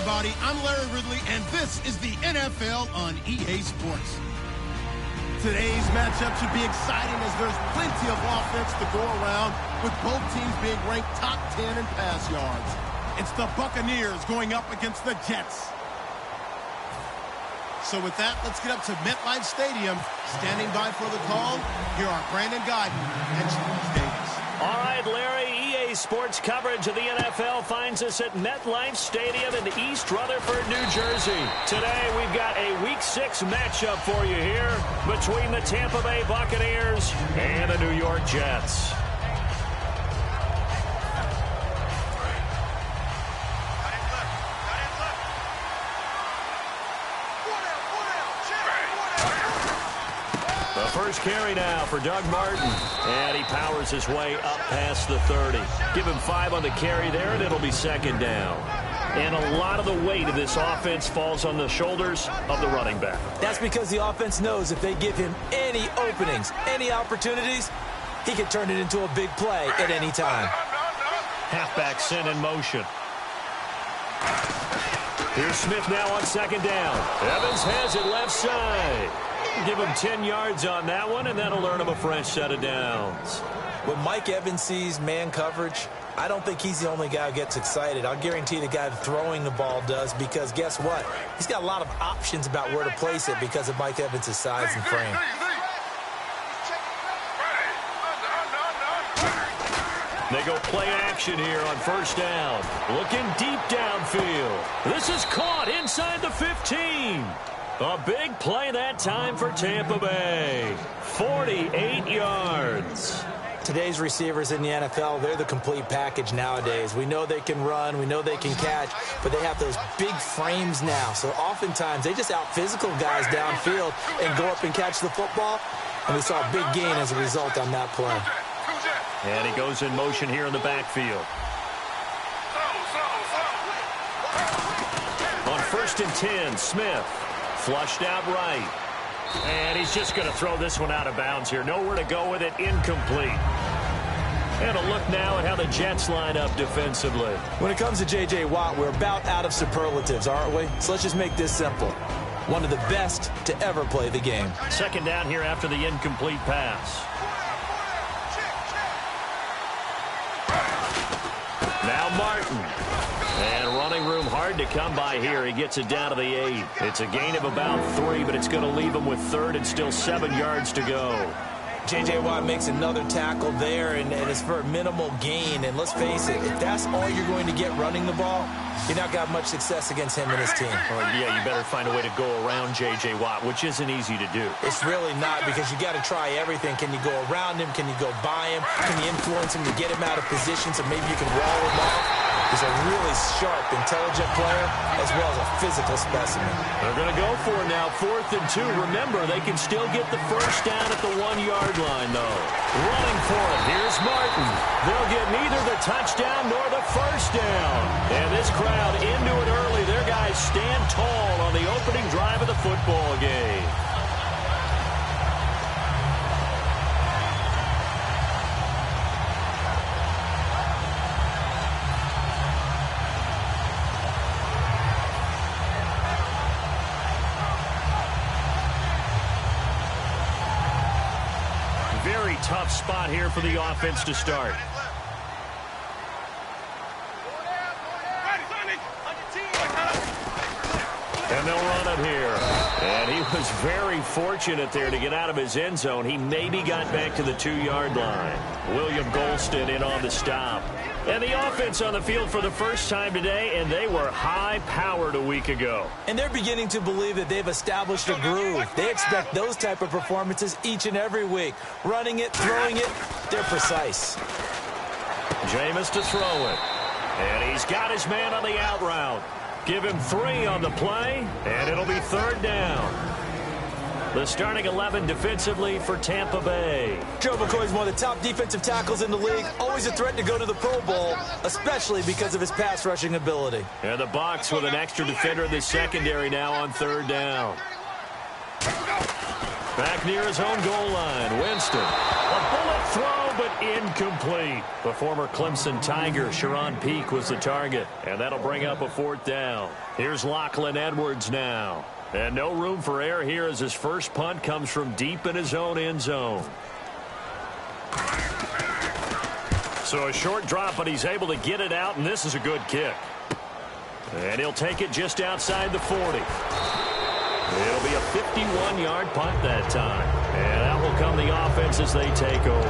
everybody. I'm Larry Ridley, and this is the NFL on EA Sports. Today's matchup should be exciting as there's plenty of offense to go around, with both teams being ranked top 10 in pass yards. It's the Buccaneers going up against the Jets. So with that, let's get up to MetLife Stadium. Standing by for the call, here are Brandon Guyton and Charles Davis. All right, Larry, EA Sports coverage of the NFL finds us at MetLife Stadium in East Rutherford, New Jersey. Today, we've got a Week 6 matchup for you here between the Tampa Bay Buccaneers and the New York Jets. First carry now for Doug Martin, and he powers his way up past the 30. Give him 5 on the carry there, and it'll be second down. And a lot of the weight of this offense falls on the shoulders of the running back. That's because the offense knows if they give him any openings, any opportunities, he can turn it into a big play at any time. Halfback sent in motion. Here's Smith now on second down. Evans has it left side. Give him 10 yards on that one, and that'll earn him a fresh set of downs. When Mike Evans sees man coverage, I don't think he's the only guy who gets excited. I'll guarantee the guy throwing the ball does, because guess what? He's got a lot of options about where to place it because of Mike Evans' size and frame. They go play action here on first down. Looking deep downfield. This is caught inside the 15. A big play that time for Tampa Bay. 48 yards. Today's receivers in the NFL, they're the complete package nowadays. We know they can run, we know they can catch, but they have those big frames now. So oftentimes they just out-physical guys downfield and go up and catch the football. And we saw a big gain as a result on that play. And he goes in motion here in the backfield. On first and 10, Smith. Flushed out right. And he's just going to throw this one out of bounds here. Nowhere to go with it. Incomplete. And a look now at how the Jets line up defensively. When it comes to J.J. Watt, we're about out of superlatives, aren't we? So let's just make this simple. One of the best to ever play the game. Second down here after the incomplete pass. Now Martin. And running room hard to come by here. He gets it down to the 8. It's a gain of about 3, but it's going to leave him with third and still 7 yards to go. J.J. Watt makes another tackle there, and it's for a minimal gain. And let's face it, if that's all you're going to get running the ball, you're not got much success against him and his team. Well, yeah, you better find a way to go around J.J. Watt, which isn't easy to do. It's really not, because you got to try everything. Can you go around him? Can you go by him? Can you influence him to get him out of position so maybe you can wall him off? He's a really sharp, intelligent player, as well as a physical specimen. They're going to go for it now, 4th and 2. Remember, they can still get the first down at the 1-yard line, though. Running for it, here's Martin. They'll get neither the touchdown nor the first down. And this crowd into it early. Their guys stand tall on the opening drive of the football game. Very tough spot here for the offense to start. And they'll run it here. And he was very fortunate there to get out of his end zone. He maybe got back to the 2-yard line. William Golston in on the stop. And the offense on the field for the first time today, and they were high-powered a week ago. And they're beginning to believe that they've established a groove. They expect those type of performances each and every week. Running it, throwing it, they're precise. Jameis to throw it. And he's got his man on the out route. Give him 3 on the play, and it'll be third down. The starting 11 defensively for Tampa Bay. Joe McCoy's one of the top defensive tackles in the league. Always a threat to go to the Pro Bowl, especially because of his pass rushing ability. And the Bucs with an extra defender in the secondary now on third down. Back near his own goal line, Winston. A bullet throw but incomplete. The former Clemson Tiger, Sharon Peak, was the target, and that'll bring up a 4th down. Here's Lachlan Edwards now. And no room for error here as his first punt comes from deep in his own end zone. So a short drop, but he's able to get it out, and this is a good kick. And he'll take it just outside the 40. It'll be a 51-yard punt that time. And out will come the offense as they take over.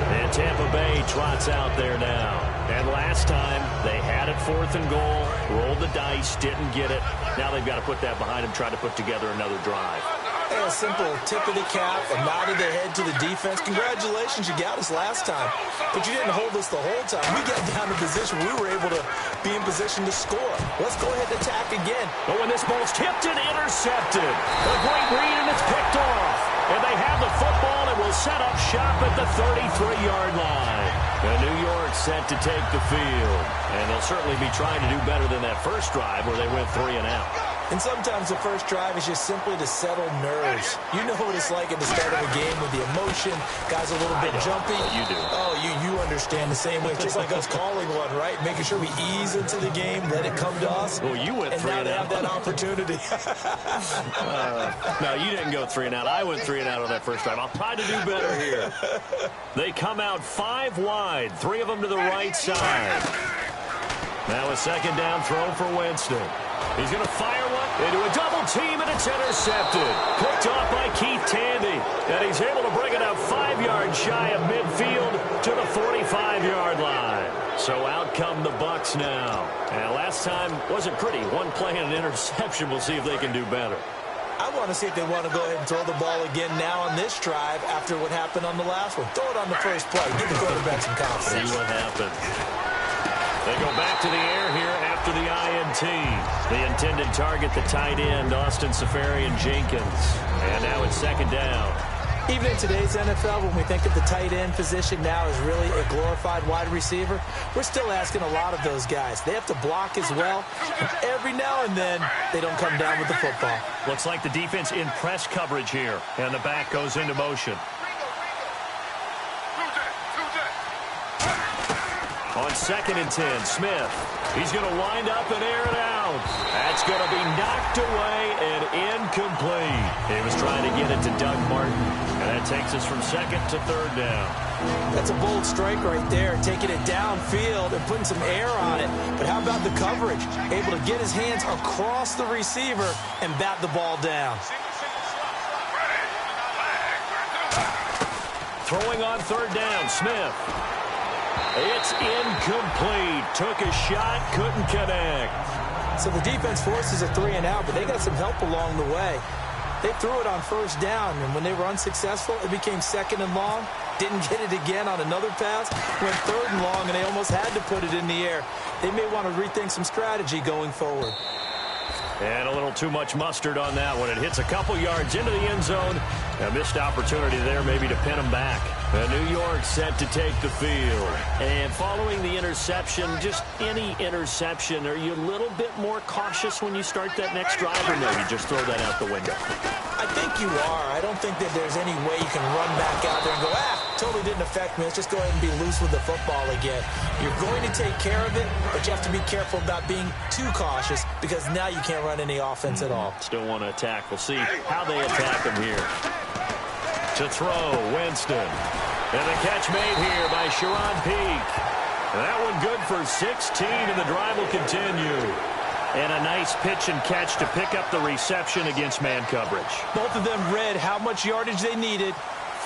And Tampa Bay trots out there now. And last time, they had it 4th and goal, rolled the dice, didn't get it. Now they've got to put that behind them, try to put together another drive. And a simple tip of the cap, a nod of the head to the defense. Congratulations, you got us last time. But you didn't hold us the whole time. We got down to position. We were able to be in position to score. Let's go ahead and attack again. But when this ball's tipped and intercepted, a great read, and it's picked off. And they have the football and will set up shop at the 33-yard line. And New York set to take the field. And they'll certainly be trying to do better than that first drive where they went 3 and out. And sometimes the first drive is just simply to settle nerves. You know what it's like at the start of a game with the emotion. Guys a little bit jumpy. You do. Oh, you understand the same way. It's just like us calling one, right? Making sure we ease into the game, let it come to us. Well, you went 3 and out. And now they have that opportunity. No, you didn't go 3 and out. I went 3 and out on that first drive. I'll try to do better here. They come out 5 wide, 3 of them to the right side. Now a 2nd down throw for Winston. He's going to fire one into a double team, and it's intercepted. Picked off by Keith Tandy. And he's able to bring it up 5 yards shy of midfield to the 45-yard line. So out come the Bucs now. And last time wasn't pretty. One play and an interception. We'll see if they can do better. I want to see if they want to go ahead and throw the ball again now on this drive after what happened on the last one. Throw it on the first play. Give the quarterback some confidence. See what happens. They go back to the air here after the INT. The intended target, the tight end, Austin Seferian-Jenkins. And now it's 2nd down. Even in today's NFL, when we think of the tight end position now as really a glorified wide receiver, we're still asking a lot of those guys. They have to block as well. And every now and then, they don't come down with the football. Looks like the defense in press coverage here. And the back goes into motion. On 2nd and 10, Smith. He's going to wind up and air it out. That's going to be knocked away and incomplete. He was trying to get it to Doug Martin. And that takes us from 2nd to 3rd down. That's a bold strike right there, taking it downfield and putting some air on it. But how about the coverage? Able to get his hands across the receiver and bat the ball down. Throwing on 3rd down, Smith. It's incomplete. Took a shot, couldn't connect. So the defense forces a 3 and out, but they got some help along the way. They threw it on 1st down, and when they were unsuccessful, it became 2nd and long. Didn't get it again on another pass. Went 3rd and long, and they almost had to put it in the air. They may want to rethink some strategy going forward. And a little too much mustard on that one. It hits a couple yards into the end zone. A missed opportunity there maybe to pin them back. And New York set to take the field. And following the interception, just any interception, are you a little bit more cautious when you start that next drive, or no, you just throw that out the window? I think you are. I don't think that there's any way you can run back out there and go, totally didn't affect me. Let's just go ahead and be loose with the football again. You're going to take care of it, but you have to be careful about being too cautious because now you can't run any offense at all. Still want to attack. We'll see how they attack them here. To throw, Winston. And the catch made here by Sharon Peak. That one good for 16, and the drive will continue. And a nice pitch and catch to pick up the reception against man coverage. Both of them read how much yardage they needed,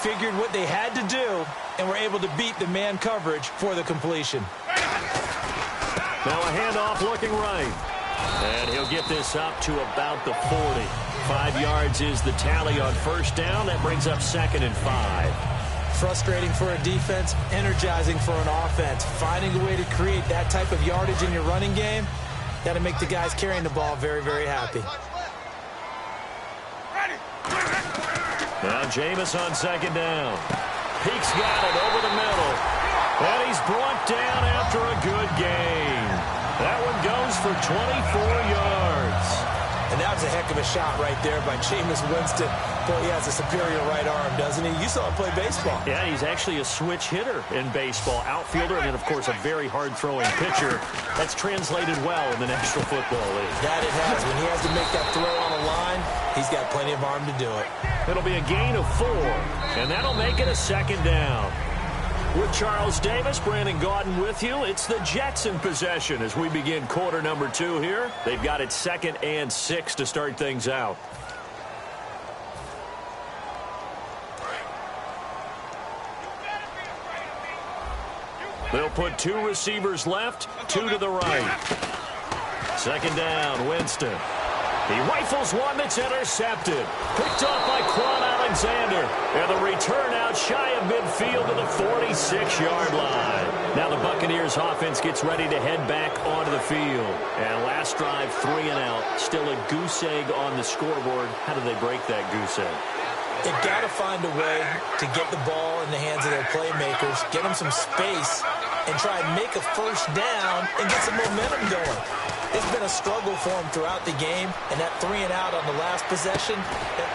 figured what they had to do, and were able to beat the man coverage for the completion. Now a handoff looking right. And he'll get this up to about the 40. 5 yards is the tally on 1st down. That brings up 2nd and 5. Frustrating for a defense, energizing for an offense. Finding a way to create that type of yardage in your running game, got to make the guys carrying the ball very, very happy. Now Jameis on 2nd down. Peak's got it over the middle. And he's brought down after a good gain. That one goes for 24 yards. And that was a heck of a shot right there by Jameis Winston. Boy, he has a superior right arm, doesn't he? You saw him play baseball. Yeah, he's actually a switch hitter in baseball. Outfielder and then, of course, a very hard-throwing pitcher. That's translated well in the National Football League. That it has. When he has to make that throw on a line, he's got plenty of arm to do it. It'll be a gain of 4, and that'll make it a second down. With Charles Davis, Brandon Gaudin with you. It's the Jets in possession as we begin quarter number 2 here. They've got it 2nd and 6 to start things out. They'll put 2 receivers left, 2 to the right. Second down, Winston. He rifles one that's intercepted. Picked off by Quan Alexander. And the return out shy of midfield to the 46-yard line. Now the Buccaneers offense gets ready to head back onto the field. And last drive, 3 and out. Still a goose egg on the scoreboard. How do they break that goose egg? They've got to find a way to get the ball in the hands of their playmakers, get them some space, and try and make a first down and get some momentum going. It's been a struggle for him throughout the game, and that 3 and out on the last possession.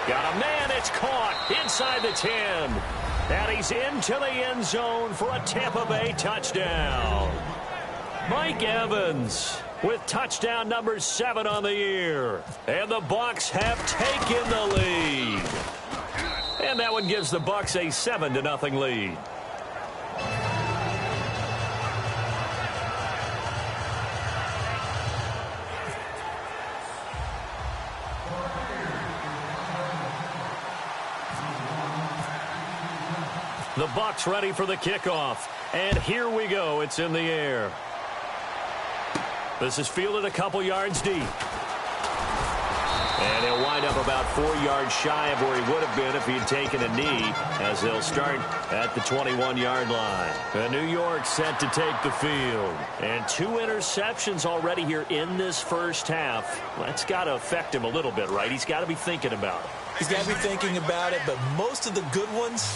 Got a man, it's caught inside the 10. And he's into the end zone for a Tampa Bay touchdown. Mike Evans with touchdown number 7 on the year. And the Bucs have taken the lead. And that one gives the Bucs a 7-0 lead. The Bucs ready for the kickoff. And here we go. It's in the air. This is fielded a couple yards deep. And he'll wind up about 4 yards shy of where he would have been if he'd taken a knee, as they'll start at the 21-yard line. And New York set to take the field. And 2 interceptions already here in this first half. That's got to affect him a little bit, right? He's got to be thinking about it. He's got to be thinking about it, but most of the good ones,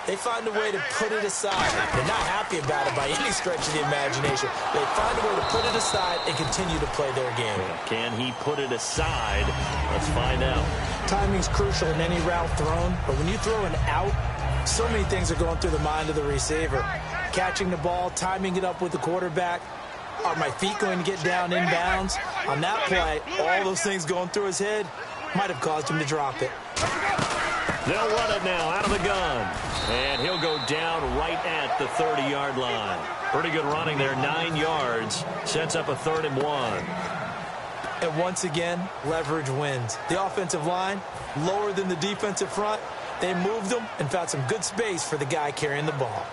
they find a way to put it aside. They're not happy about it by any stretch of the imagination. They find a way to put it aside and continue to play their game. Can he put it aside? Let's find out. Timing's crucial in any route thrown, but when you throw an out, so many things are going through the mind of the receiver. Catching the ball, timing it up with the quarterback. Are my feet going to get down inbounds? On that play, all those things going through his head might have caused him to drop it. They'll run it now out of the gun. And he'll go down right at the 30-yard line. Pretty good running there, 9 yards. Sets up a 3rd and 1. And once again, leverage wins. The offensive line, lower than the defensive front. They moved them and found some good space for the guy carrying the ball.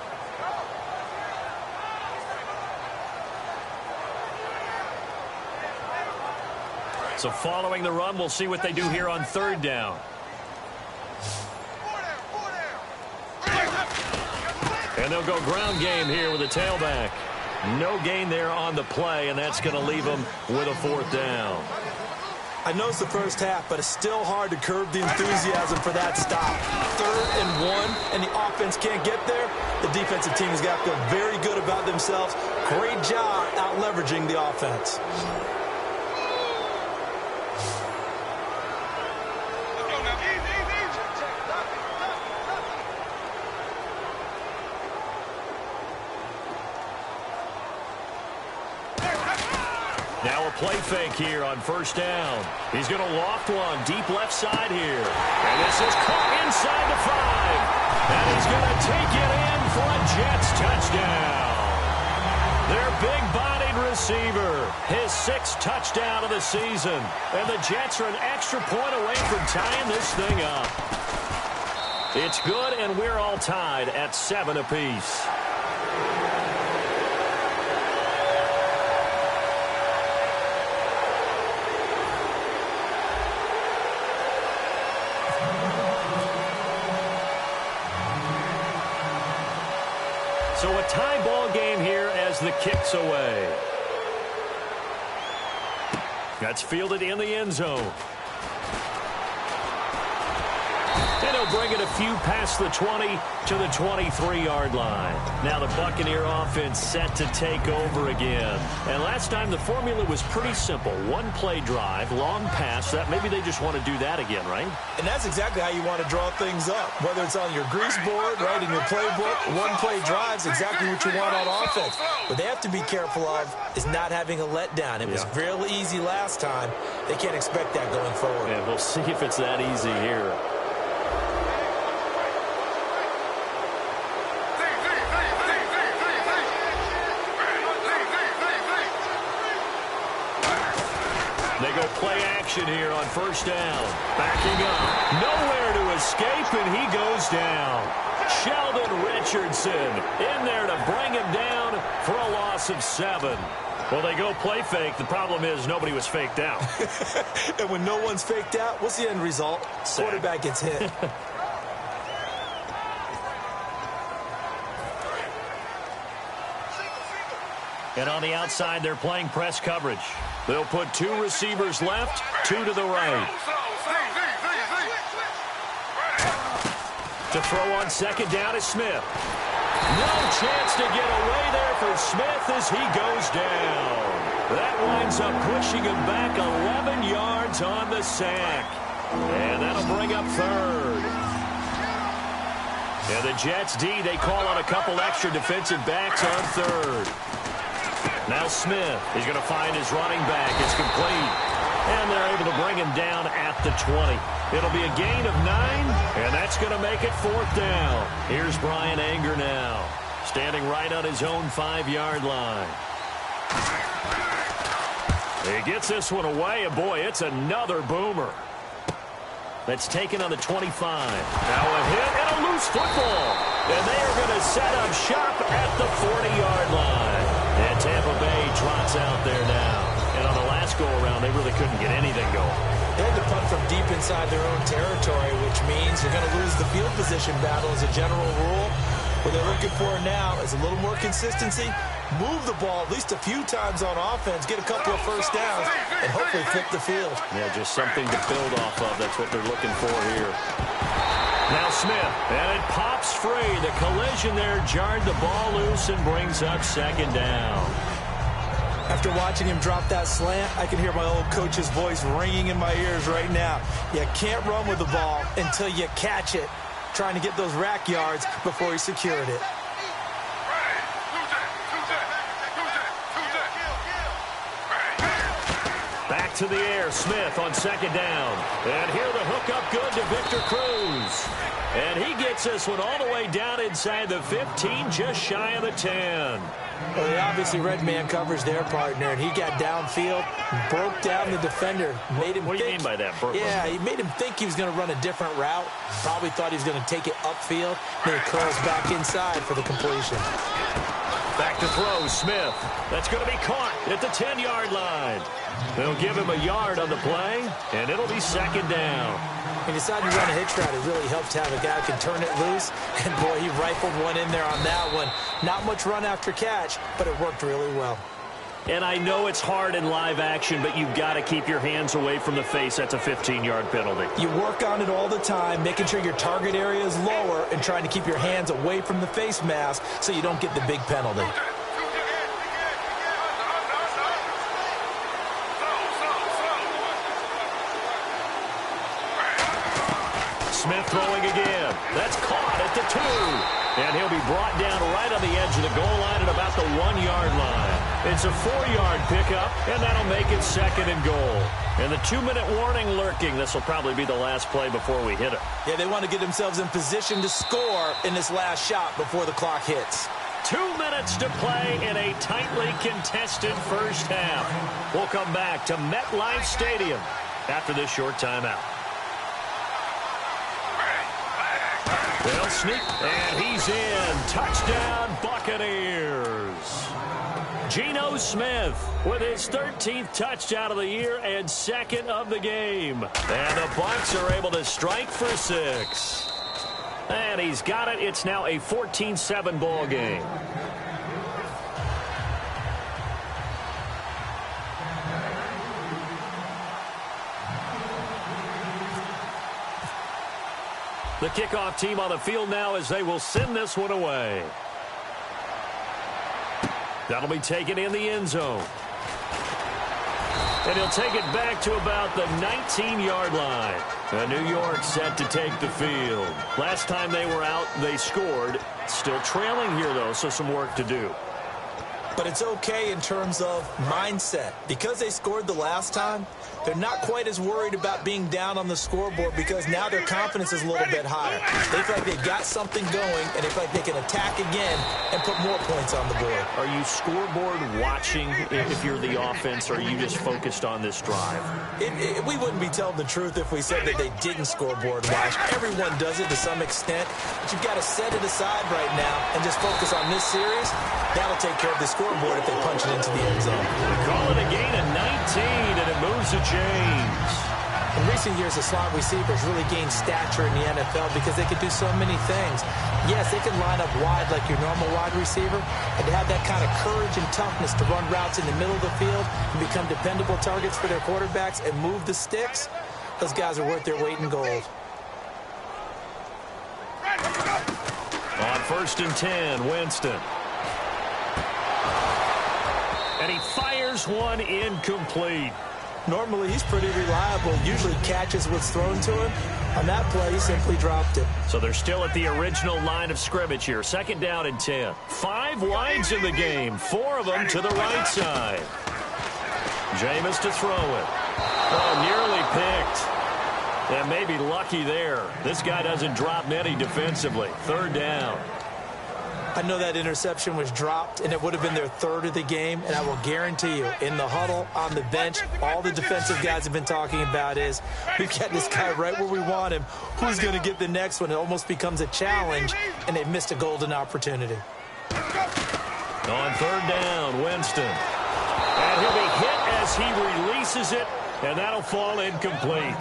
So following the run, we'll see what they do here on 3rd down. And they'll go ground game here with a tailback. No gain there on the play, and that's going to leave them with a 4th down. I know it's the first half, but it's still hard to curb the enthusiasm for that stop. 3rd and 1, and the offense can't get there. The defensive team has got to feel very good about themselves. Great job out leveraging the offense. Now a play fake here on 1st down. He's going to loft one deep left side here. And this is caught inside the 5. And he's going to take it in for a Jets touchdown. Their big-bodied receiver, his 6th touchdown of the season. And the Jets are an extra point away from tying this thing up. It's good, and we're all tied at 7 apiece. So a tie ball game here as the kick's away. That's fielded in the end zone. And he'll bring it a few past the 20 to the 23-yard line. Now the Buccaneer offense set to take over again. And last time the formula was pretty simple. One-play drive, long pass. That maybe they just want to do that again, right? And that's exactly how you want to draw things up. Whether it's on your grease board, right, in your playbook, one-play drive's exactly what you want on offense. What they have to be careful of is not having a letdown. It was real easy last time. They can't expect that going forward. And we'll see if it's that easy here. They go play action here on first down. Backing up. Nowhere to escape, and he goes down. Sheldon Richardson in there to bring him down for a loss of 7. Well, they go play fake. The problem is nobody was faked out. And when no one's faked out, what's the end result? Sack. Quarterback gets hit. And on the outside, they're playing press coverage. They'll put 2 receivers left, 2 to the right. To throw on second down is Smith. No chance to get away there for Smith as he goes down. That winds up pushing him back 11 yards on the sack. And that'll bring up third. And the Jets D, they call on a couple extra defensive backs on third. Now Smith, he's going to find his running back. It's complete. And they're able to bring him down at the 20. It'll be a gain of 9, and that's going to make it 4th down. Here's Brian Anger now, standing right on his own 5-yard line. He gets this one away, and boy, it's another boomer. That's taken on the 25. Now a hit and a loose football. And they are going to set up shop at the 40-yard line. And Tampa Bay trots out there now. And on the last go-around, they really couldn't get anything going. They had to punt from deep inside their own territory, which means you're going to lose the field position battle as a general rule. What they're looking for now is a little more consistency, move the ball at least a few times on offense, get a couple of first downs, and hopefully flip the field. Yeah, just something to build off of. That's what they're looking for here. Now Smith, and it pops free. The collision there jarred the ball loose and brings up second down. After watching him drop that slant, I can hear my old coach's voice ringing in my ears right now. You can't run with the ball until you catch it. Trying to get those rack yards before he secured it. Back to the air, Smith on second down. And here the hookup good to Victor Cruz. And he gets this one all the way down inside the 15, just shy of the 10. Well, they obviously read man coverage their partner, and he got downfield, broke down the defender, made him What do you mean by that, Brooklyn? Yeah, he made him think he was going to run a different route. Probably thought he was going to take it upfield. Then he curls back inside for the completion. Back to throw, Smith. That's going to be caught at the 10-yard line. They'll give him a yard on the play, and it'll be second down. He decided to run a hitch route. It really helped to have a guy who can turn it loose. And, boy, he rifled one in there on that one. Not much run after catch, but it worked really well. And I know it's hard in live action, but you've got to keep your hands away from the face. That's a 15-yard penalty. You work on it all the time, making sure your target area is lower and trying to keep your hands away from the face mask so you don't get the big penalty. Smith throwing again. That's caught at the 2. And he'll be brought down right on the edge of the goal line at about the 1-yard line. It's a 4-yard pickup, and that'll make it second and goal. And the 2-minute warning lurking. This will probably be the last play before we hit it. Yeah, they want to get themselves in position to score in this last shot before the clock hits. 2 minutes to play in a tightly contested first half. We'll come back to MetLife Stadium after this short timeout. They'll sneak, and he's in. Touchdown, Buccaneers. Geno Smith with his 13th touchdown of the year and second of the game. And the Bucs are able to strike for 6. And he's got it. It's now a 14-7 ball game. The kickoff team on the field now as they will send this one away. That'll be taken in the end zone. And he'll take it back to about the 19-yard line. New York set to take the field. Last time they were out, they scored. Still trailing here, though, so some work to do. But it's okay in terms of mindset. Because they scored the last time, they're not quite as worried about being down on the scoreboard because now their confidence is a little bit higher. They feel like they've got something going, and they feel like they can attack again and put more points on the board. Are you scoreboard watching if you're the offense, or are you just focused on this drive? We wouldn't be telling the truth if we said that they didn't scoreboard watch. Everyone does it to some extent, but you've got to set it aside right now and just focus on this series. That'll take care of the scoreboard if they punch it into the end zone. They call it a gain of 19, and it moves the chains. In recent years, the slot receivers really gained stature in the NFL because they could do so many things. Yes, they can line up wide like your normal wide receiver, but to have that kind of courage and toughness to run routes in the middle of the field and become dependable targets for their quarterbacks and move the sticks, those guys are worth their weight in gold. On 1st and 10, Winston. And he fires one incomplete. Normally, he's pretty reliable. Usually catches what's thrown to him. On that play, he simply dropped it. So they're still at the original line of scrimmage here. 2nd down and 10. 5 wides in the game. 4 of them to the right side. Jameis to throw it. Oh, nearly picked. And maybe lucky there. This guy doesn't drop many defensively. 3rd down. I know that interception was dropped, and it would have been their 3rd of the game, and I will guarantee you, in the huddle, on the bench, all the defensive guys have been talking about is, we've got this guy right where we want him. Who's going to get the next one? It almost becomes a challenge, and they've missed a golden opportunity. On 3rd down, Winston. And he'll be hit as he releases it, and that'll fall incomplete.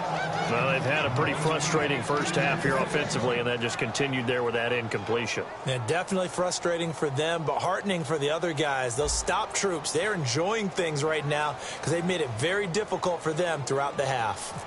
Well, they've had a pretty frustrating first half here offensively, and that just continued there with that incompletion. Yeah, definitely frustrating for them, but heartening for the other guys. Those stop troops, they're enjoying things right now because they've made it very difficult for them throughout the half.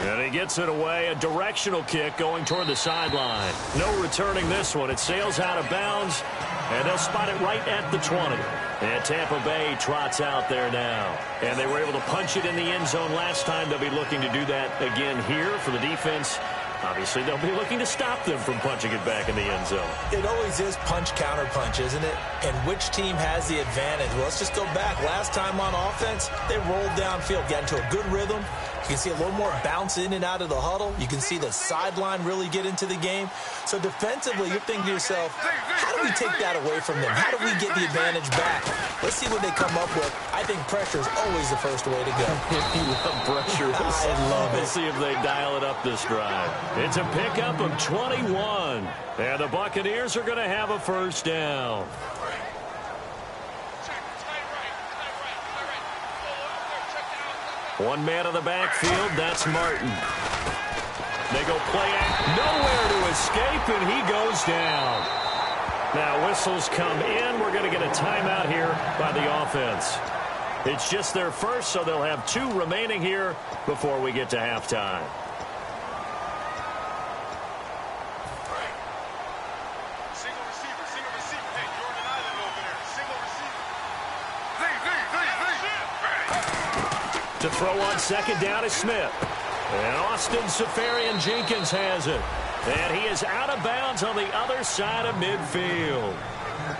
And he gets it away, a directional kick going toward the sideline. No returning this one. It sails out of bounds, and they'll spot it right at the 20. And Tampa Bay trots out there now. And they were able to punch it in the end zone last time. They'll be looking to do that again here for the defense. Obviously, they'll be looking to stop them from punching it back in the end zone. It always is punch-counter-punch, isn't it? And which team has the advantage? Well, let's just go back. Last time on offense, they rolled downfield, got into a good rhythm. You can see a little more bounce in and out of the huddle. You can see the sideline really get into the game. So defensively, you're thinking to yourself, how do we take that away from them? How do we get the advantage back? Let's see what they come up with. I think pressure is always the first way to go. You love pressure. I love it. We'll see if they dial it up this drive. It's a pickup of 21. And the Buccaneers are going to have a 1st down. One man in the backfield, that's Martin. They go play act, nowhere to escape, and he goes down. Now whistles come in. We're going to get a timeout here by the offense. It's just their first, so they'll have 2 remaining here before we get to halftime. Single receiver. Hey, Jordan Island over there. Single receiver. To throw on 2nd down is Smith. And Austin Safarian-Jenkins has it. And he is out of bounds on the other side of midfield.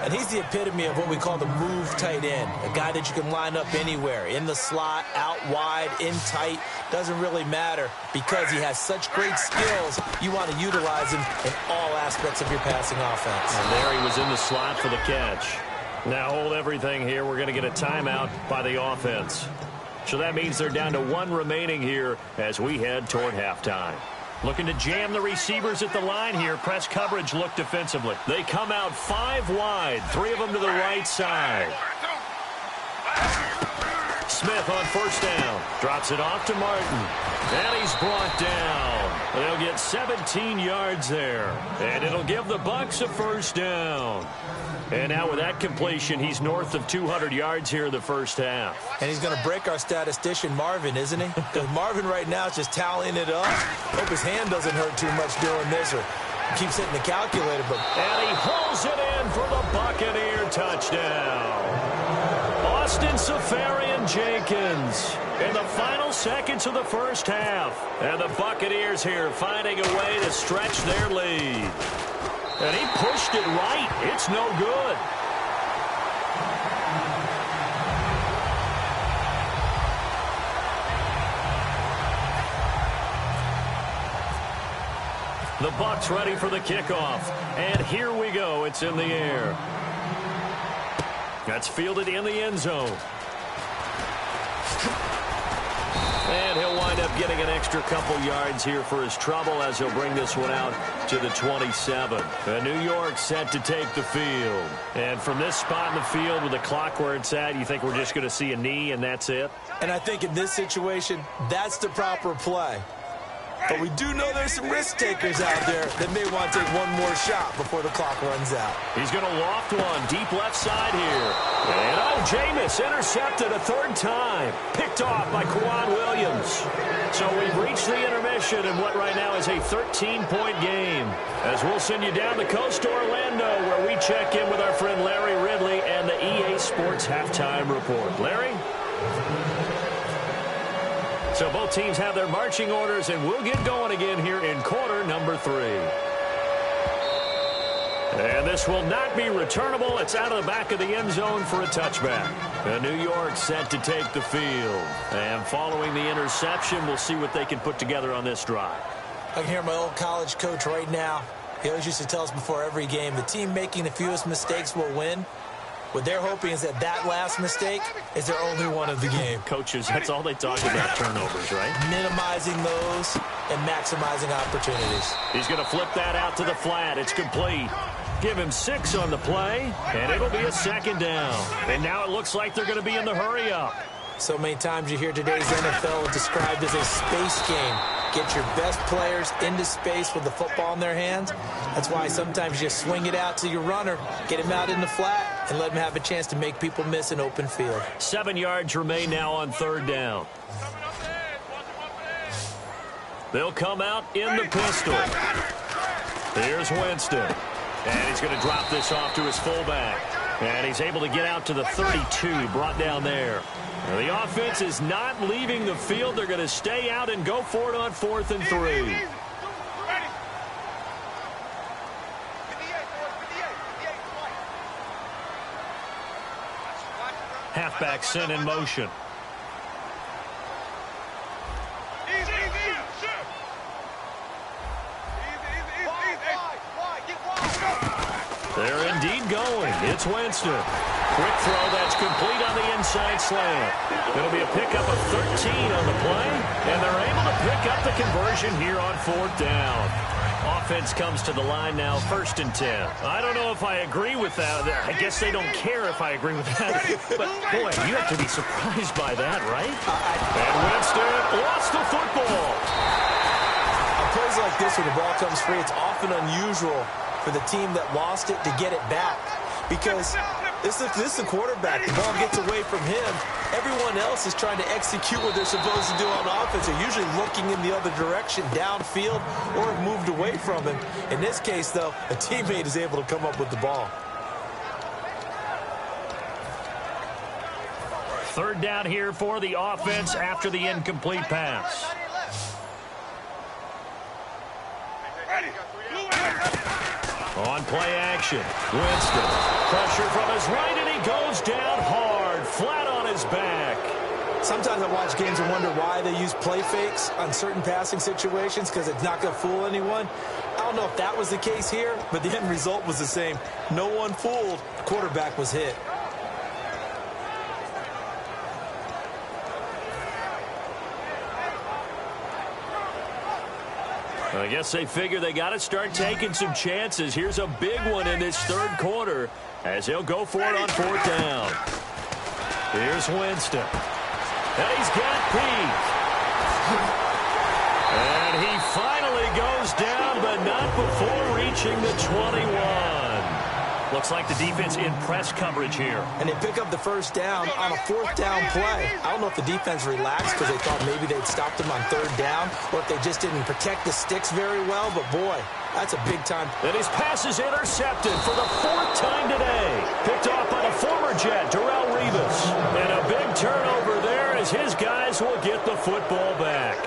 And he's the epitome of what we call the move tight end. A guy that you can line up anywhere. In the slot, out wide, in tight. Doesn't really matter because he has such great skills. You want to utilize him in all aspects of your passing offense. And there he was in the slot for the catch. Now hold everything here. We're going to get a timeout by the offense. So that means they're down to 1 remaining here as we head toward halftime. Looking to jam the receivers at the line here. Press coverage look defensively. They come out 5 wide, 3 of them to the right side. Smith on first down. Drops it off to Martin. And he's brought down. They'll get 17 yards there. And it'll give the Bucs a first down. And now with that completion, he's north of 200 yards here in the first half. And he's going to break our statistician, Marvin, isn't he? Because Marvin right now is just tallying it up. Hope his hand doesn't hurt too much doing this, or keeps hitting the calculator. And he hauls it in for the Buccaneer touchdown. Austin Safarian-Jenkins in the final seconds of the first half. And the Buccaneers here finding a way to stretch their lead. And he pushed it right. It's no good. The Bucs ready for the kickoff. And here we go. It's in the air. That's fielded in the end zone. And he'll wind up getting an extra couple yards here for his trouble as he'll bring this one out to the 27. And New York set to take the field. And from this spot in the field with the clock where it's at, you think we're just going to see a knee and that's it? And I think in this situation, that's the proper play. But we do know there's some risk takers out there that may want to take one more shot before the clock runs out. He's going to loft one deep left side here. And Jameis intercepted a third time. Picked off by Kwan Williams. So we've reached the intermission in what right now is a 13-point game. As we'll send you down the coast to Orlando, where we check in with our friend Larry Ridley and the EA Sports Halftime Report. Larry? So both teams have their marching orders, and we'll get going again here in quarter number 3. And this will not be returnable. It's out of the back of the end zone for a touchback. And New York set to take the field. And following the interception, we'll see what they can put together on this drive. I can hear my old college coach right now. He always used to tell us before every game, the team making the fewest mistakes will win. What they're hoping is that last mistake is their only one of the game. Coaches, that's all they talk about, turnovers, right? Minimizing those and maximizing opportunities. He's going to flip that out to the flat. It's complete. Give him 6 on the play, and it'll be a second down. And now it looks like they're going to be in the hurry-up. So many times you hear today's NFL described as a space game. Get your best players into space with the football in their hands. That's why sometimes you swing it out to your runner, get him out in the flat, and let him have a chance to make people miss an open field. 7 yards remain now on third down. They'll come out in the pistol. Here's Winston. And he's going to drop this off to his fullback. And he's able to get out to the 32, brought down there. Now, the offense is not leaving the field. They're going to stay out and go for it on 4th and 3. Halfback sent in motion. They're indeed going. It's Winston. Quick throw that's complete on the inside slant. It'll be a pickup of 13 on the play, and they're able to pick up the conversion here on 4th down. Offense comes to the line now, 1st and 10. I don't know if I agree with that. I guess they don't care if I agree with that. But, boy, you have to be surprised by that, right? And Winston lost the football. On plays like this, when the ball comes free, it's often unusual for the team that lost it to get it back. Because this is the quarterback. The ball gets away from him. Everyone else is trying to execute what they're supposed to do on offense. They're usually looking in the other direction, downfield, or have moved away from him. In this case, though, a teammate is able to come up with the ball. 3rd down here for the offense after the incomplete pass. On play action, Winston. Pressure from his right, and he goes down hard, flat on his back. Sometimes I watch games and wonder why they use play fakes on certain passing situations, because it's not going to fool anyone. I don't know if that was the case here, but the end result was the same. No one fooled. The quarterback was hit. I guess they figure they got to start taking some chances. Here's a big one in this 3rd quarter as he'll go for it on 4th down. Here's Winston. And he's got Peak. And he finally goes down, but not before reaching the 21. Looks like the defense in press coverage here. And they pick up the first down on a fourth down play. I don't know if the defense relaxed because they thought maybe they'd stopped them on third down, or if they just didn't protect the sticks very well. But, boy, that's a big time. And his pass is intercepted for the fourth time today. Picked off by the former Jet, Darrelle Revis. And a big turnover there as his guys will get the football back.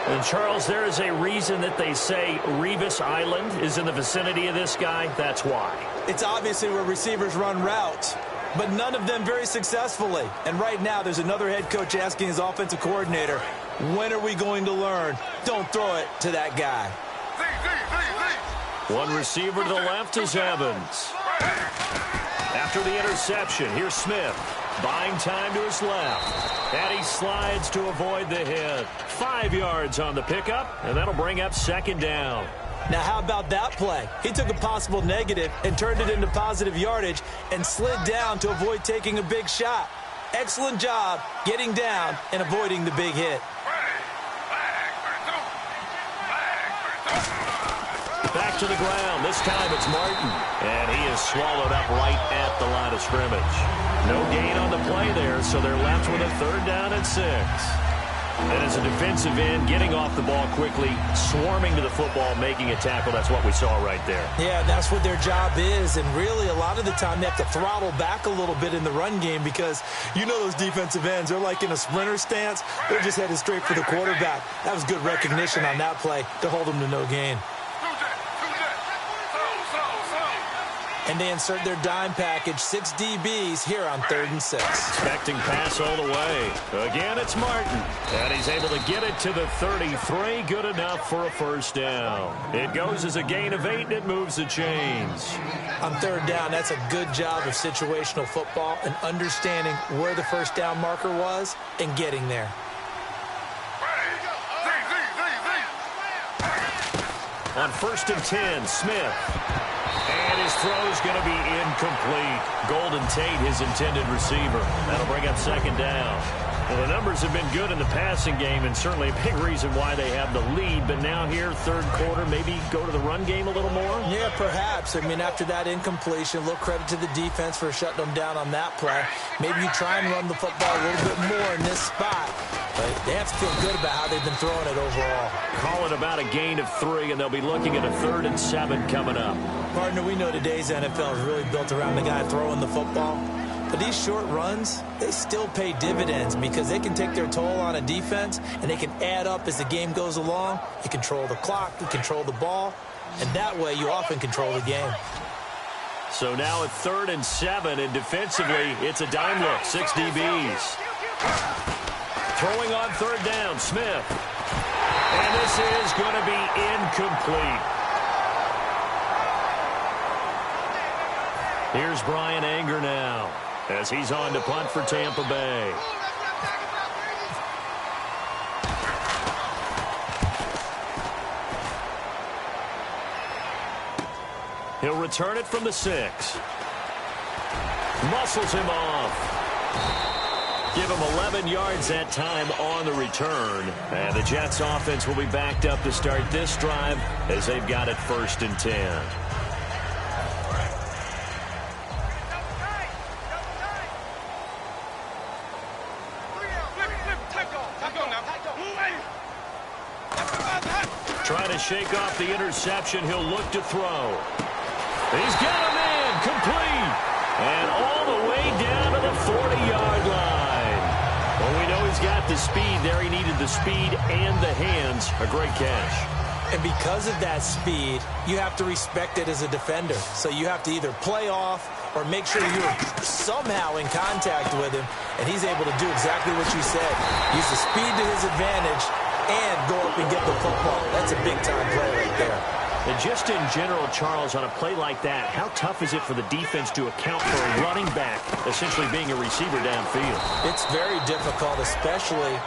And, Charles, there is a reason that they say Revis Island is in the vicinity of this guy. That's why. It's obviously where receivers run routes, but none of them very successfully. And right now, there's another head coach asking his offensive coordinator, when are we going to learn? Don't throw it to that guy. One receiver to the left is Evans. After the interception, here's Smith. Buying time to his left. And he slides to avoid the hit. 5 yards on the pickup, and that'll bring up second down. Now, how about that play? He took a possible negative and turned it into positive yardage and slid down to avoid taking a big shot. Excellent job getting down and avoiding the big hit. Back to the ground. This time it's Martin. And he is swallowed up right at the line of scrimmage. No gain on the play there, so they're left with a third down and 6. And as a defensive end, getting off the ball quickly, swarming to the football, making a tackle, that's what we saw right there. Yeah, that's what their job is. And really, a lot of the time, they have to throttle back a little bit in the run game because you know those defensive ends, they're like in a sprinter stance. They're just headed straight for the quarterback. That was good recognition on that play to hold them to no gain. And they insert their dime package, 6 DBs here on 3rd and 6. Expecting pass all the way. Again, it's Martin. And he's able to get it to the 33. Good enough for a first down. It goes as a gain of 8, and it moves the chains. On third down, that's a good job of situational football and understanding where the first down marker was and getting there. On 1st and 10, Smith. And his throw is going to be incomplete. Golden Tate, his intended receiver. That'll bring up second down. Well, the numbers have been good in the passing game, and certainly a big reason why they have the lead. But now here, third quarter, maybe go to the run game a little more? Yeah, perhaps. I mean, after that incompletion, a little credit to the defense for shutting them down on that play. Maybe you try and run the football a little bit more in this spot. But they have to feel good about how they've been throwing it overall. Call it about a gain of 3, and they'll be looking at a 3rd and 7 coming up. Partner, we know today's NFL is really built around the guy throwing the football. But these short runs, they still pay dividends because they can take their toll on a defense, and they can add up as the game goes along. You control the clock, you control the ball, and that way you often control the game. So now at 3rd and 7, and defensively, it's a dime look, 6 DBs. Throwing on third down, Smith. And this is going to be incomplete. Here's Brian Anger now as he's on to punt for Tampa Bay. He'll return it from the 6. Muscles him off. Give him 11 yards that time on the return. And the Jets offense will be backed up to start this drive as they've got it 1st and 10. Trying to shake off the interception. He'll look to throw. He's got a man complete. And all the way down to the 40-yard line. Well, we know he's got the speed there. He needed the speed and the hands. A great catch. And because of that speed, you have to respect it as a defender. So you have to either play off or make sure you're somehow in contact with him. And he's able to do exactly what you said. Use the speed to his advantage and go up and get the football. That's a big-time play right there. And just in general, Charles, on a play like that, how tough is it for the defense to account for a running back essentially being a receiver downfield? It's very difficult, especially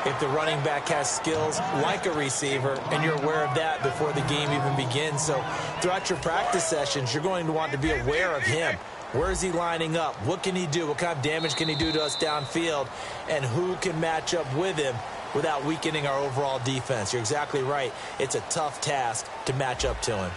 if the running back has skills like a receiver, and you're aware of that before the game even begins. So throughout your practice sessions, you're going to want to be aware of him. Where is he lining up? What can he do? What kind of damage can he do to us downfield? And who can match up with him without weakening our overall defense? You're exactly right. It's a tough task to match up to him.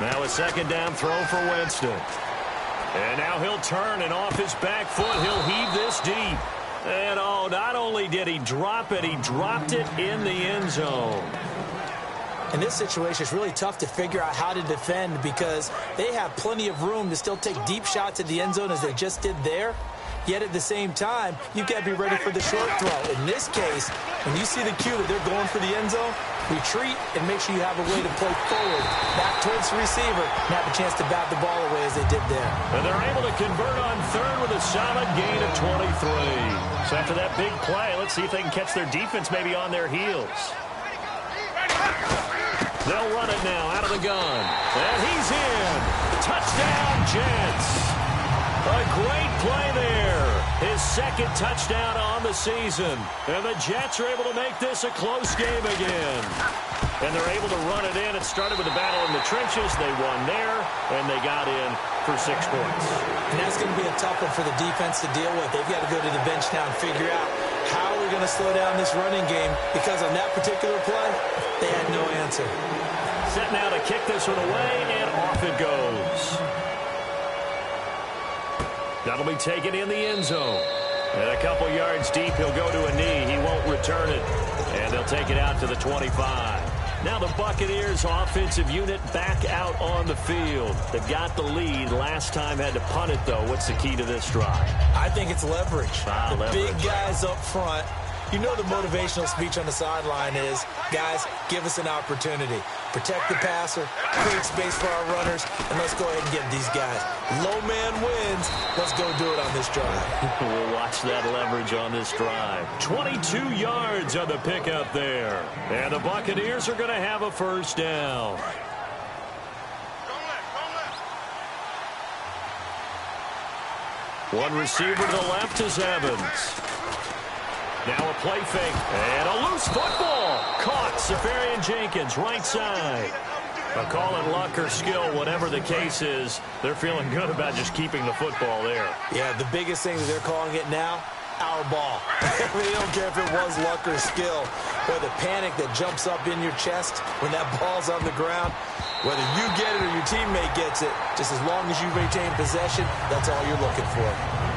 Now a second down throw for Winston. And now he'll turn, and off his back foot, he'll heave this deep. And, oh, not only did he drop it, he dropped it in the end zone. In this situation, it's really tough to figure out how to defend because they have plenty of room to still take deep shots at the end zone as they just did there. Yet at the same time, you've got to be ready for the short throw. In this case, when you see the cue that they're going for the end zone, retreat and make sure you have a way to play forward, back towards the receiver, and have a chance to bat the ball away as they did there. And they're able to convert on third with a solid gain of 23. So after that big play, let's see if they can catch their defense maybe on their heels. They'll run it now out of the gun. And he's in. Touchdown, Jets. A great play there. His second touchdown on the season. And the Jets are able to make this a close game again. And they're able to run it in. It started with a battle in the trenches. They won there, and they got in for 6 points. And that's going to be a tough one for the defense to deal with. They've got to go to the bench now and figure out how we're going to slow down this running game because on that particular play, they had no answer. Set now to kick this one away, and off it goes. That'll be taken in the end zone. And a couple yards deep, he'll go to a knee. He won't return it. And they'll take it out to the 25. Now the Buccaneers offensive unit back out on the field. They've got the lead. Last time had to punt it, though. What's the key to this drive? I think it's leverage. Leverage. Big guys up front. You know the motivational speech on the sideline is, guys, give us an opportunity. Protect the passer, create space for our runners, and let's go ahead and get these guys. Low man wins. Let's go do it on this drive. We'll watch that leverage on this drive. 22 yards on the pickup there. And the Buccaneers are going to have a first down. One receiver to the left is Evans. Now a play fake, and a loose football. Caught, Safarian Jenkins, right side. Call it luck or skill, whatever the case is, they're feeling good about just keeping the football there. Yeah, the biggest thing that they're calling it now, our ball. They don't care if it was luck or skill, or the panic that jumps up in your chest when that ball's on the ground. Whether you get it or your teammate gets it, just as long as you retain possession, that's all you're looking for.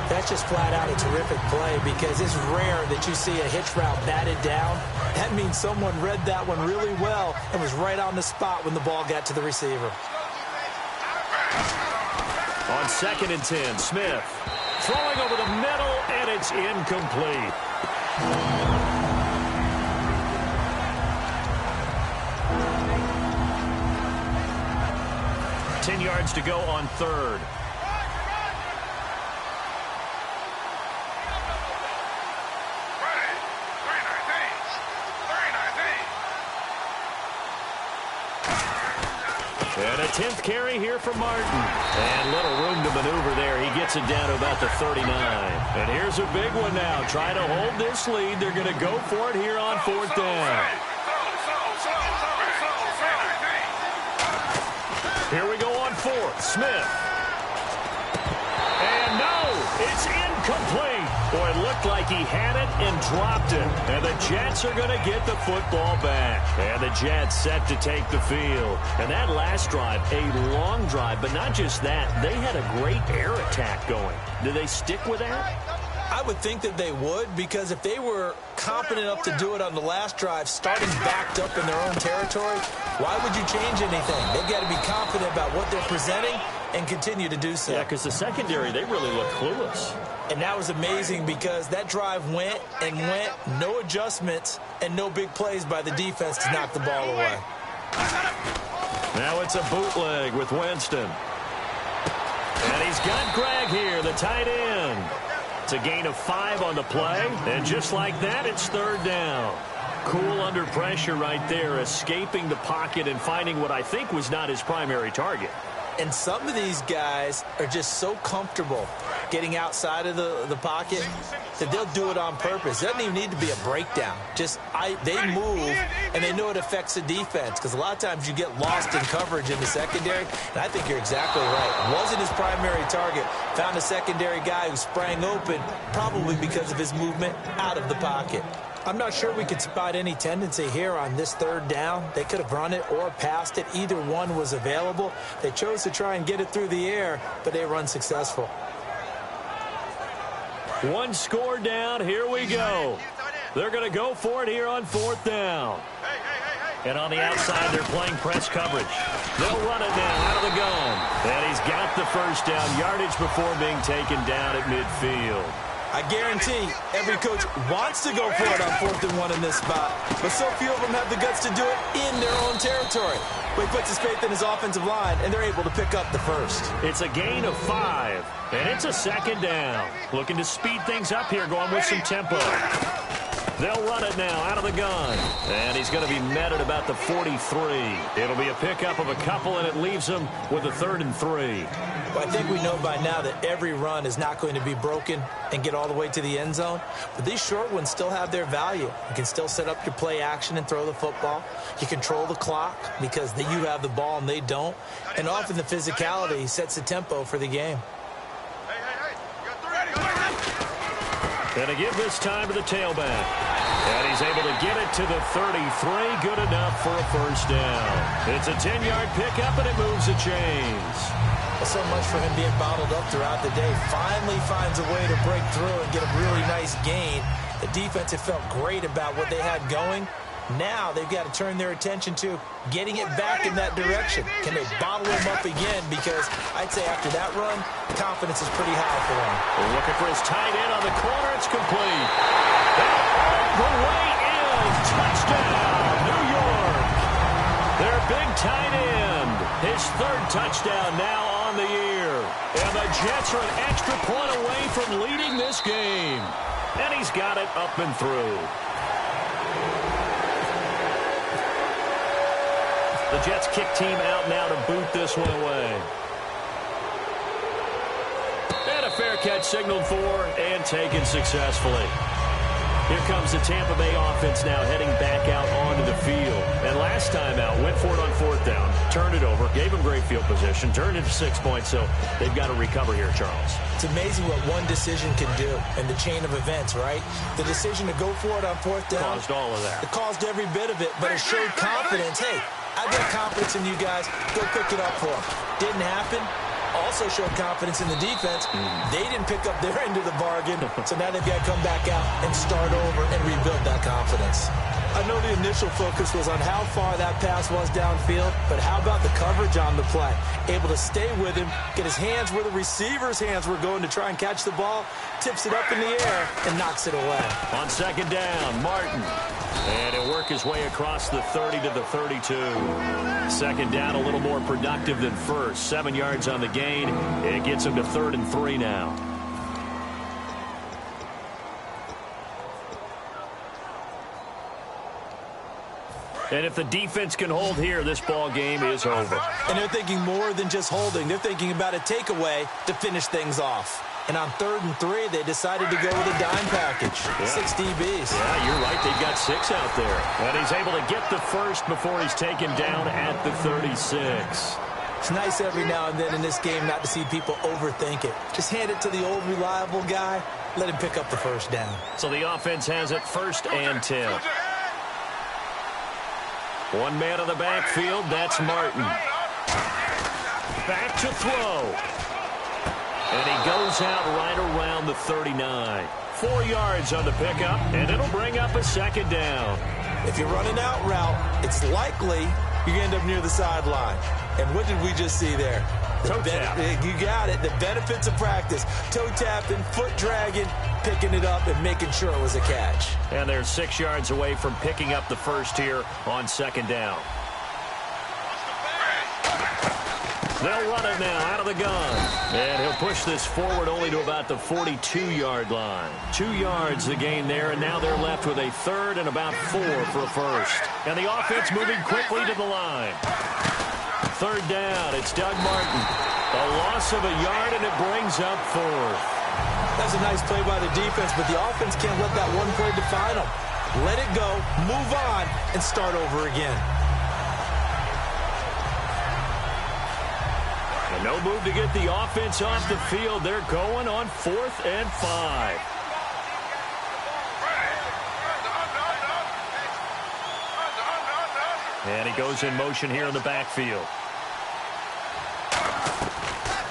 That's just flat out a terrific play because it's rare that you see a hitch route batted down. That means someone read that one really well and was right on the spot when the ball got to the receiver. On 2nd and 10, Smith throwing over the middle, and it's incomplete. Ten yards to go on third. And a 10th carry here for Martin. And little room to maneuver there. He gets it down to about the 39. And here's a big one now. Trying to hold this lead. They're going to go for it here on 4th down. Here we go on 4th. Smith. And no, it's incomplete. Boy, it looked like he had it and dropped it. And the Jets are going to get the football back. And the Jets set to take the field. And that last drive, a long drive, but not just that. They had a great air attack going. Do they stick with that? I would think that they would, because if they were competent enough to do it on the last drive, starting backed up in their own territory, why would you change anything? They've got to be confident about what they're presenting and continue to do so. Yeah, because the secondary, they really look clueless. And that was amazing because that drive went and went, no adjustments and no big plays by the defense to knock the ball away. Now it's a bootleg with Winston. And he's got Greg here, the tight end. It's a gain of 5 on the play, and just like that, it's 3rd down. Cool under pressure right there, escaping the pocket and finding what I think was not his primary target. And some of these guys are just so comfortable getting outside of the pocket that they'll do it on purpose. It doesn't even need to be a breakdown. They move, and they know it affects the defense, because a lot of times you get lost in coverage in the secondary, and I think you're exactly right. Wasn't his primary target. Found a secondary guy who sprang open, probably because of his movement out of the pocket. I'm not sure we could spot any tendency here on this third down. They could have run it or passed it. Either one was available. They chose to try and get it through the air, but they were unsuccessful. One score down. Here we go. They're going to go for it here on fourth down. And on the outside, they're playing press coverage. They'll run it now out of the gun. And he's got the first down yardage before being taken down at midfield. I guarantee every coach wants to go for it on 4th and 1 in this spot, but so few of them have the guts to do it in their own territory. But he puts his faith in his offensive line, and they're able to pick up the first. It's a gain of 5, and it's a second down. Looking to speed things up here, going with some tempo. They'll run it now out of the gun. And he's going to be met at about the 43. It'll be a pickup of a couple, and it leaves him with a 3rd and 3. Well, I think we know by now that every run is not going to be broken and get all the way to the end zone. But these short ones still have their value. You can still set up your play action and throw the football. You control the clock because you have the ball and they don't. And often the physicality sets the tempo for the game. And to give this time to the tailback. And he's able to get it to the 33. Good enough for a first down. It's a 10-yard pickup, and it moves the chains. Well, so much for him being bottled up throughout the day. Finally finds a way to break through and get a really nice gain. The defense had felt great about what they had going. Now they've got to turn their attention to getting it back in that direction. Can they bottle him up again? Because I'd say after that run, confidence is pretty high for him. We're looking for his tight end on the corner. It's complete. All the way in. Touchdown, New York. Their big tight end. His 3rd touchdown now on the year. And the Jets are an extra point away from leading this game. And he's got it up and through. The Jets kick team out now to boot this one away. And a fair catch signaled for and taken successfully. Here comes the Tampa Bay offense now heading back out onto the field. And last time out, went for it on 4th down, turned it over, gave them great field position, turned it to 6 points, so they've got to recover here, Charles. It's amazing what one decision can do in the chain of events, right? The decision to go for it on 4th down. Caused all of that. It caused every bit of it, but it showed confidence. Hey, I've got confidence in you guys. Go pick it up for them. Didn't happen. Also showed confidence in the defense. They didn't pick up their end of the bargain, so now they've got to come back out and start over and rebuild that confidence. I know the initial focus was on how far that pass was downfield, but how about the coverage on the play? Able to stay with him, get his hands where the receiver's hands were going to try and catch the ball, tips it up in the air, and knocks it away. On 2nd down, Martin. And he'll work his way across the 30 to the 32. 2nd down, a little more productive than first. 7 yards on the gain. It gets him to 3rd and 3 now. And if the defense can hold here, this ball game is over. And they're thinking more than just holding. They're thinking about a takeaway to finish things off. And on 3rd and 3, they decided to go with a dime package. Yeah. 6 DBs. Yeah, you're right. They've got 6 out there. And he's able to get the first before he's taken down at the 36. It's nice every now and then in this game not to see people overthink it. Just hand it to the old reliable guy. Let him pick up the first down. So the offense has it 1st and 10. One man on the backfield. That's Martin. Back to throw. And he goes out right around the 39. 4 yards on the pickup, and it'll bring up a 2nd down. If you're running out route, it's likely you end up near the sideline. And what did we just see there? Toe tap. You got it. The benefits of practice. Toe tapping, foot dragging, picking it up, and making sure it was a catch. And they're 6 yards away from picking up the first here on 2nd down. They'll run it now out of the gun. And he'll push this forward only to about the 42-yard line. 2 yards the gain there, and now they're left with a 3rd and about 4 for a first. And the offense moving quickly to the line. third down. It's Doug Martin. A loss of a yard, and it brings up fourth. That's a nice play by the defense, but the offense can't let that one play define them. Let it go, move on, and start over again. And no move to get the offense off the field. They're going on 4th and 5. And he goes in motion here in the backfield.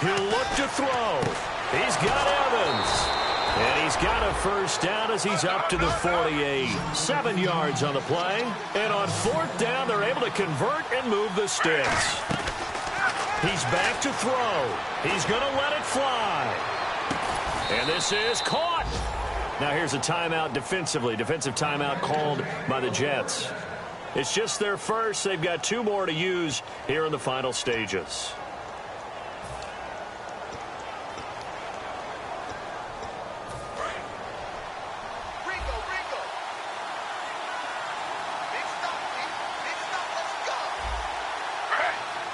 He'll look to throw. He's got Evans. And he's got a first down as he's up to the 48. 7 yards on the play. And on 4th down, they're able to convert and move the sticks. He's back to throw. He's going to let it fly. And this is caught. Now here's a timeout defensively. Defensive timeout called by the Jets. It's just their first. They've got 2 more to use here in the final stages.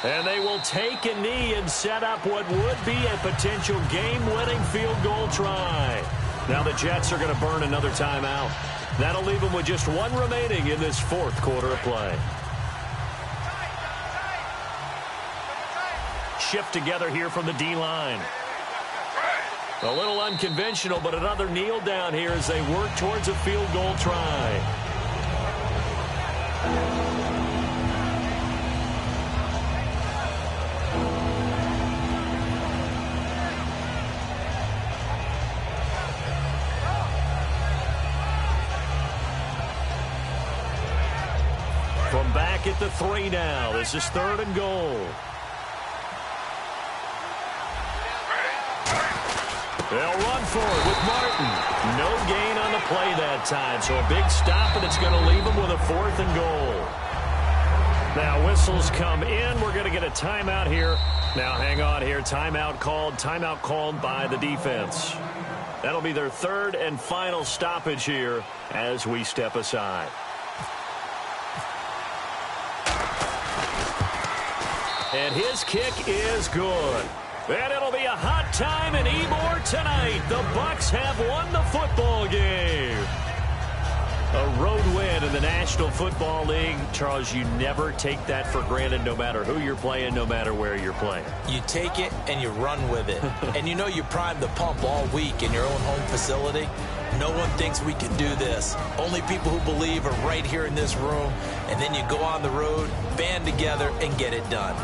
And they will take a knee and set up what would be a potential game-winning field goal try. Now the Jets are going to burn another timeout. That'll leave them with just 1 remaining in this 4th quarter of play. Shift together here from the D-line. A little unconventional, but another kneel down here as they work towards a field goal try. From back at the 3 now. This is 3rd and goal. They'll run for it with Martin. No gain on the play that time. So a big stop, and it's going to leave them with a 4th and goal. Now whistles come in. We're going to get a timeout here. Now hang on here. Timeout called by the defense. That'll be their 3rd and final stoppage here as we step aside. And his kick is good. And it'll be a hot time in Ybor tonight. The Bucs have won the football game. A road win in the National Football League. Charles, you never take that for granted no matter who you're playing, no matter where you're playing. You take it and you run with it. And you know you primed the pump all week in your own home facility. No one thinks we can do this. Only people who believe are right here in this room. And then you go on the road, band together, and get it done.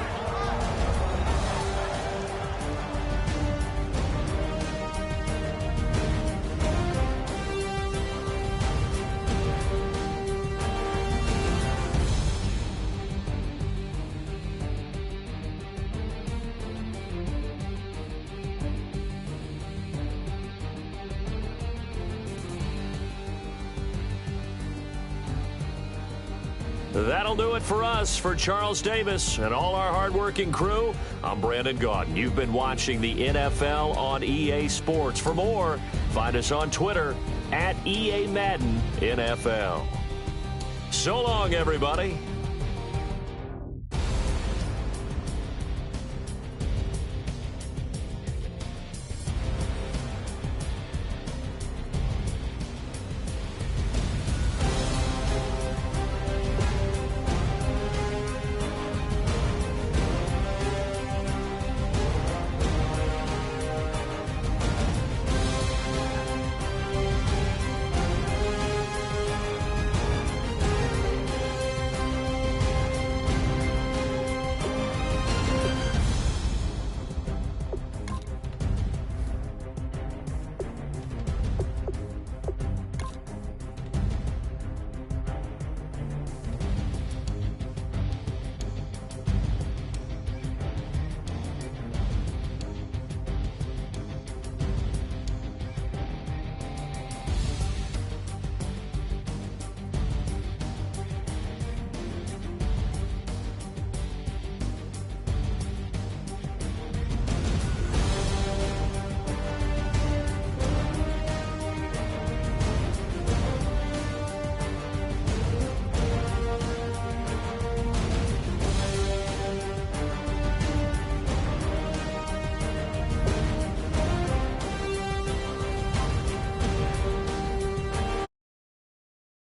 That'll do it for us. For Charles Davis and all our hardworking crew, I'm Brandon Gaudin. You've been watching the NFL on EA Sports. For more, find us on Twitter @EA Madden NFL. So long, everybody.